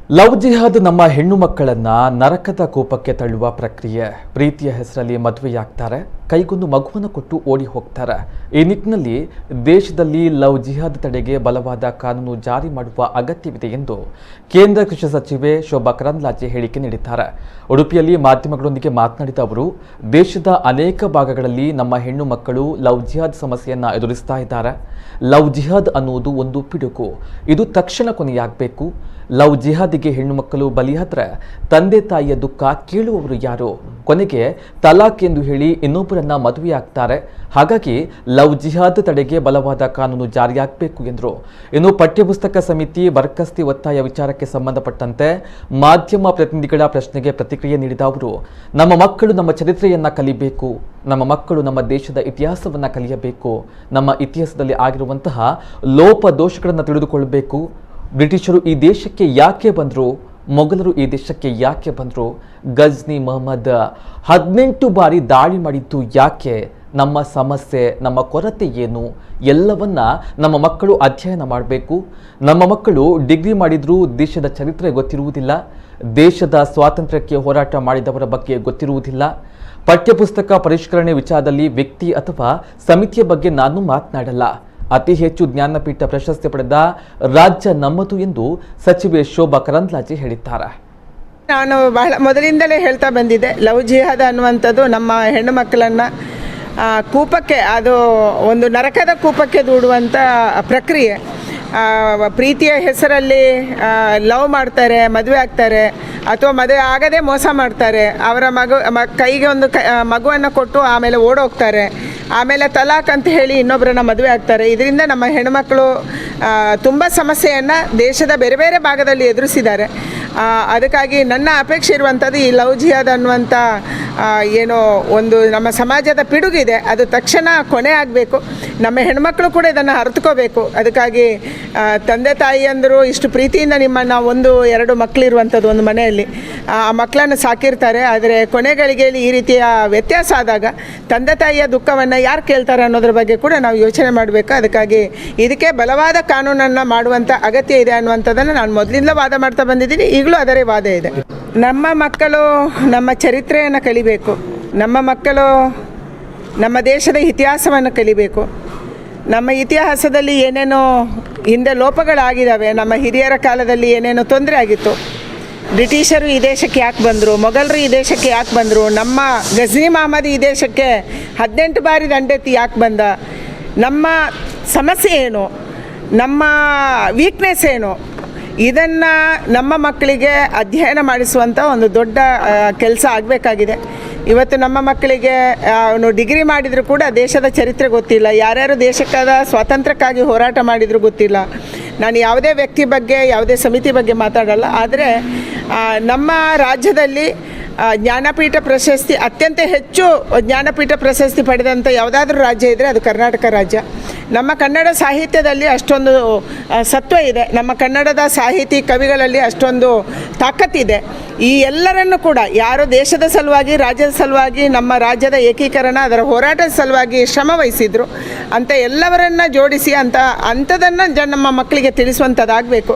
Love ಜಿಹಾದ್ ನಮ್ಮ ಹೆಣ್ಣು ಮಕ್ಕಳನ್ನ ನರಕದ ಕೋಪಕ್ಕೆ ತಳ್ಳುವ ಪ್ರಕ್ರಿಯೆ. ಪ್ರೀತಿಯ ಹೆಸರಲ್ಲಿ ಮದುವೆಯಾಗ್ತಾರೆ, ಕೈಗೊಂದು ಮಗುವನ್ನು ಕೊಟ್ಟು ಓಡಿ ಹೋಗ್ತಾರೆ. ಈ ನಿಟ್ಟಿನಲ್ಲಿ ದೇಶದಲ್ಲಿ ಲವ್ ಜಿಹಾದ್ ತಡೆಗೆ ಬಲವಾದ ಕಾನೂನು ಜಾರಿ ಮಾಡುವ ಅಗತ್ಯವಿದೆ ಎಂದು ಕೇಂದ್ರ ಕೃಷಿ ಸಚಿವೆ ಶೋಭಾ ಕರಂದ್ಲಾಜೆ ಹೇಳಿಕೆ ನೀಡಿದ್ದಾರೆ. ಉಡುಪಿಯಲ್ಲಿ ಮಾಧ್ಯಮಗಳೊಂದಿಗೆ ಮಾತನಾಡಿದ ಅವರು, ದೇಶದ ಅನೇಕ ಭಾಗಗಳಲ್ಲಿ ನಮ್ಮ ಹೆಣ್ಣು ಮಕ್ಕಳು ಲವ್ ಜಿಹಾದ್ ಸಮಸ್ಯೆಯನ್ನ ಎದುರಿಸ್ತಾ ಇದ್ದಾರೆ. ಲವ್ ಜಿಹಾದ್ ಅನ್ನುವುದು ಒಂದು ಪಿಡುಗು, ಇದು ತಕ್ಷಣ ಕೊನೆಯಾಗಬೇಕು. ಲವ್ ಜಿಹಾದಿಗೆ ಹೆಣ್ಣು ಮಕ್ಕಳು ಬಲಿಯಾದ್ರೆ ತಂದೆ ತಾಯಿಯ ದುಃಖ ಕೇಳುವವರು ಯಾರು? ಕೊನೆಗೆ ತಲಾಕ್ ಎಂದು ಹೇಳಿ ಇನ್ನೊಬ್ಬರನ್ನ ಮದುವೆಯಾಗ್ತಾರೆ. ಹಾಗಾಗಿ ಲವ್ ಜಿಹಾದ್ ತಡೆಗೆ ಬಲವಾದ ಕಾನೂನು ಜಾರಿಯಾಗಬೇಕು ಎಂದರು. ಇನ್ನು ಪಠ್ಯಪುಸ್ತಕ ಸಮಿತಿ ಬರ್ಖಸ್ತಿ ಒತ್ತಾಯ ವಿಚಾರಕ್ಕೆ ಸಂಬಂಧಪಟ್ಟಂತೆ ಮಾಧ್ಯಮ ಪ್ರತಿನಿಧಿಗಳ ಪ್ರಶ್ನೆಗೆ ಪ್ರತಿಕ್ರಿಯೆ ನೀಡಿದ ಅವರು, ನಮ್ಮ ಮಕ್ಕಳು ನಮ್ಮ ಚರಿತ್ರೆಯನ್ನ ಕಲಿಬೇಕು, ನಮ್ಮ ಮಕ್ಕಳು ನಮ್ಮ ದೇಶದ ಇತಿಹಾಸವನ್ನ ಕಲಿಯಬೇಕು, ನಮ್ಮ ಇತಿಹಾಸದಲ್ಲಿ ಆಗಿರುವಂತಹ ಲೋಪದೋಷಗಳನ್ನು ತಿಳಿದುಕೊಳ್ಳಬೇಕು. ಬ್ರಿಟಿಷರು ಈ ದೇಶಕ್ಕೆ ಯಾಕೆ ಬಂದರು, ಮೊಘಲರು ಈ ದೇಶಕ್ಕೆ ಯಾಕೆ ಬಂದರು, ಗಜ್ನಿ ಮೊಹಮ್ಮದ್ 18 ಬಾರಿ ದಾಳಿ ಮಾಡಿದ್ದು ಯಾಕೆ, ನಮ್ಮ ಸಮಸ್ಯೆ ನಮ್ಮ ಕೊರತೆ ಏನು, ಎಲ್ಲವನ್ನ ನಮ್ಮ ಮಕ್ಕಳು ಅಧ್ಯಯನ ಮಾಡಬೇಕು. ನಮ್ಮ ಮಕ್ಕಳು ಡಿಗ್ರಿ ಮಾಡಿದ್ರೂ ದೇಶದ ಚರಿತ್ರೆ ಗೊತ್ತಿರುವುದಿಲ್ಲ, ದೇಶದ ಸ್ವಾತಂತ್ರ್ಯಕ್ಕೆ ಹೋರಾಟ ಮಾಡಿದವರ ಬಗ್ಗೆ ಗೊತ್ತಿರುವುದಿಲ್ಲ. ಪಠ್ಯಪುಸ್ತಕ ಪರಿಷ್ಕರಣೆ ವಿಚಾರದಲ್ಲಿ ವ್ಯಕ್ತಿ ಅಥವಾ ಸಮಿತಿಯ ಬಗ್ಗೆ ನಾನು ಮಾತನಾಡಲ್ಲ. ಅತಿ ಹೆಚ್ಚು ಜ್ಞಾನಪೀಠ ಪ್ರಶಸ್ತಿ ಪಡೆದ ರಾಜ್ಯ ನಮ್ಮದು ಎಂದು ಸಚಿವೆ ಶೋಭಾ ಕರಂದ್ಲಾಜೆ ಹೇಳಿದ್ದಾರೆ. ನಾನು ಬಹಳ ಮೊದಲಿಂದಲೇ ಹೇಳ್ತಾ ಬಂದಿದ್ದೆ, ಲವ್ ಜಿಹಾದ್ ಅನ್ನುವಂಥದ್ದು ನಮ್ಮ ಹೆಣ್ಣು ಮಕ್ಕಳನ್ನು ಕೂಪಕ್ಕೆ, ಅದು ಒಂದು ನರಕದ ಕೂಪಕ್ಕೆ ದೂಡುವಂಥ ಪ್ರಕ್ರಿಯೆ. ಪ್ರೀತಿಯ ಹೆಸರಲ್ಲಿ ಲವ್ ಮಾಡ್ತಾರೆ, ಮದುವೆ ಆಗ್ತಾರೆ, ಅಥವಾ ಮದುವೆ ಆಗದೆ ಮೋಸ ಮಾಡ್ತಾರೆ. ಅವರ ಕೈಗೆ ಒಂದು ಮಗುವನ್ನು ಕೊಟ್ಟು ಆಮೇಲೆ ಓಡೋಗ್ತಾರೆ. ಆಮೇಲೆ ತಲಾಕ್ ಅಂತ ಹೇಳಿ ಇನ್ನೊಬ್ಬರನ್ನ ಮದುವೆ ಆಗ್ತಾರೆ. ಇದರಿಂದ ನಮ್ಮ ಹೆಣ್ಣುಮಕ್ಕಳು ತುಂಬ ಸಮಸ್ಯೆಯನ್ನು ದೇಶದ ಬೇರೆ ಬೇರೆ ಭಾಗದಲ್ಲಿ ಎದುರಿಸಿದ್ದಾರೆ. ಅದಕ್ಕಾಗಿ ನನ್ನ ಅಪೇಕ್ಷೆ ಇರುವಂಥದ್ದು, ಈ ಲವ್ ಜಿಹಾದ್ ಅನ್ನುವಂಥ ಏನೋ ಒಂದು ನಮ್ಮ ಸಮಾಜದ ಪಿಡುಗಿದೆ, ಅದು ತಕ್ಷಣ ಕೊನೆ ಆಗಬೇಕು. ನಮ್ಮ ಹೆಣ್ಮಕ್ಳು ಕೂಡ ಇದನ್ನು ಅರ್ಥಕೋಬೇಕು. ಅದಕ್ಕಾಗಿ ತಂದೆ ತಾಯಿಯಂದರು ಇಷ್ಟು ಪ್ರೀತಿಯಿಂದ ನಿಮ್ಮನ್ನು 1-2 ಮಕ್ಕಳಿರುವಂಥದ್ದು ಒಂದು ಮನೆಯಲ್ಲಿ ಆ ಮಕ್ಕಳನ್ನು ಸಾಕಿರ್ತಾರೆ. ಆದರೆ ಕೊನೆಗಳಿಗೆಯಲ್ಲಿ ಈ ರೀತಿಯ ವ್ಯತ್ಯಾಸ ಆದಾಗ ತಂದೆ ತಾಯಿಯ ದುಃಖವನ್ನು ಯಾರು ಕೇಳ್ತಾರೆ ಅನ್ನೋದ್ರ ಬಗ್ಗೆ ಕೂಡ ನಾವು ಯೋಚನೆ ಮಾಡಬೇಕು. ಅದಕ್ಕಾಗಿ ಇದಕ್ಕೆ ಬಲವಾದ ಕಾನೂನನ್ನು ಮಾಡುವಂಥ ಅಗತ್ಯ ಇದೆ ಅನ್ನುವಂಥದ್ದನ್ನು ನಾನು ಮೊದಲಿಂದ ವಾದ ಮಾಡ್ತಾ ಬಂದಿದ್ದೀನಿ, ಈಗಲೂ ಅದರ ವಾದ ಇದೆ. ನಮ್ಮ ಮಕ್ಕಳು ನಮ್ಮ ಚರಿತ್ರೆಯನ್ನು ಕಲಿಬೇಕು, ನಮ್ಮ ಮಕ್ಕಳು ನಮ್ಮ ದೇಶದ ಇತಿಹಾಸವನ್ನು ಕಲಿಬೇಕು. ನಮ್ಮ ಇತಿಹಾಸದಲ್ಲಿ ಏನೇನೋ ಹಿಂದೆ ಲೋಪಗಳಾಗಿದ್ದಾವೆ, ನಮ್ಮ ಹಿರಿಯರ ಕಾಲದಲ್ಲಿ ಏನೇನೋ ತೊಂದರೆ ಆಗಿತ್ತು. ಬ್ರಿಟಿಷರು ಈ ದೇಶಕ್ಕೆ ಯಾಕೆ ಬಂದರು, ಮೊಘಲರು ಈ ದೇಶಕ್ಕೆ ಯಾಕೆ ಬಂದರು, ನಮ್ಮ ಗಜ್ನಿ ಮೊಹಮ್ಮದ್ ಈ ದೇಶಕ್ಕೆ 18 ಬಾರಿ ದಂಡೆತ್ತಿ ಯಾಕೆ ಬಂದ, ನಮ್ಮ ಸಮಸ್ಯೆ ಏನು, ನಮ್ಮ ವೀಕ್ನೆಸ್ ಏನು, ಇದನ್ನು ನಮ್ಮ ಮಕ್ಕಳಿಗೆ ಅಧ್ಯಯನ ಮಾಡಿಸುವಂಥ ಒಂದು ದೊಡ್ಡ ಕೆಲಸ ಆಗಬೇಕಾಗಿದೆ. ಇವತ್ತು ನಮ್ಮ ಮಕ್ಕಳಿಗೆ ಅವನು ಡಿಗ್ರಿ ಮಾಡಿದರೂ ಕೂಡ ದೇಶದ ಚರಿತ್ರೆ ಗೊತ್ತಿಲ್ಲ, ಯಾರ್ಯಾರು ದೇಶಕ್ಕಾದ ಸ್ವಾತಂತ್ರ್ಯಕ್ಕಾಗಿ ಹೋರಾಟ ಮಾಡಿದರೂ ಗೊತ್ತಿಲ್ಲ. ನಾನು ಯಾವುದೇ ವ್ಯಕ್ತಿ ಬಗ್ಗೆ ಯಾವುದೇ ಸಮಿತಿ ಬಗ್ಗೆ ಮಾತಾಡಲ್ಲ. ಆದರೆ ನಮ್ಮ ರಾಜ್ಯದಲ್ಲಿ ಜ್ಞಾನಪೀಠ ಪ್ರಶಸ್ತಿ ಅತ್ಯಂತ ಹೆಚ್ಚು ಜ್ಞಾನಪೀಠ ಪ್ರಶಸ್ತಿ ಪಡೆದಂಥ ಯಾವುದಾದ್ರೂ ರಾಜ್ಯ ಇದ್ದರೆ ಅದು ಕರ್ನಾಟಕ ರಾಜ್ಯ. ನಮ್ಮ ಕನ್ನಡ ಸಾಹಿತ್ಯದಲ್ಲಿ ಅಷ್ಟೊಂದು ಸತ್ವ ಇದೆ, ನಮ್ಮ ಕನ್ನಡದ ಸಾಹಿತಿ ಕವಿಗಳಲ್ಲಿ ಅಷ್ಟೊಂದು ತಾಕತ್ತಿದೆ. ಈ ಎಲ್ಲರನ್ನು ಕೂಡ ಯಾರು ದೇಶದ ಸಲುವಾಗಿ, ರಾಜ್ಯದ ಸಲುವಾಗಿ, ನಮ್ಮ ರಾಜ್ಯದ ಏಕೀಕರಣ ಅದರ ಹೋರಾಟದ ಸಲುವಾಗಿ ಶ್ರಮ ವಹಿಸಿದರು ಅಂತ ಎಲ್ಲವರನ್ನ ಜೋಡಿಸಿ ಅಂಥದನ್ನು ನಮ್ಮ ಮಕ್ಕಳಿಗೆ ತಿಳಿಸುವಂಥದ್ದಾಗಬೇಕು.